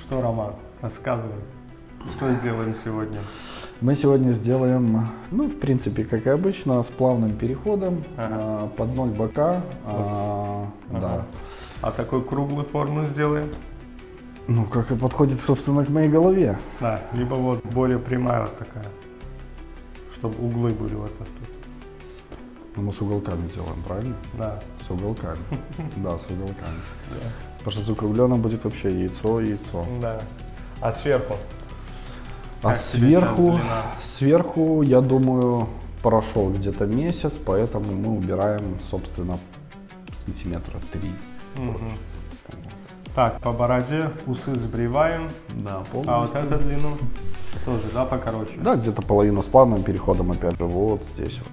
Что, Роман, рассказывай, что сделаем сегодня? Мы сегодня сделаем, ну, в принципе, как и обычно, с плавным переходом, под ноль бока, да. А такой круглой формы сделаем? Ну, как и подходит, собственно, к моей голове. Да, либо вот более прямая вот такая, чтобы углы были вот тут. Мы с уголками делаем, правильно? Да. С уголками. Да, с уголками. Да. Потому что с закругленным будет вообще яйцо. Да. А сверху? А Как тебе сейчас длина? сверху, я думаю, прошел где-то месяц, поэтому мы убираем, собственно, сантиметра 3. Мгм. Так, по бороде усы сбриваем, Да, а полностью. вот эту длину тоже, да, покороче? Да, где-то половину с плавным переходом, опять же, вот здесь вот.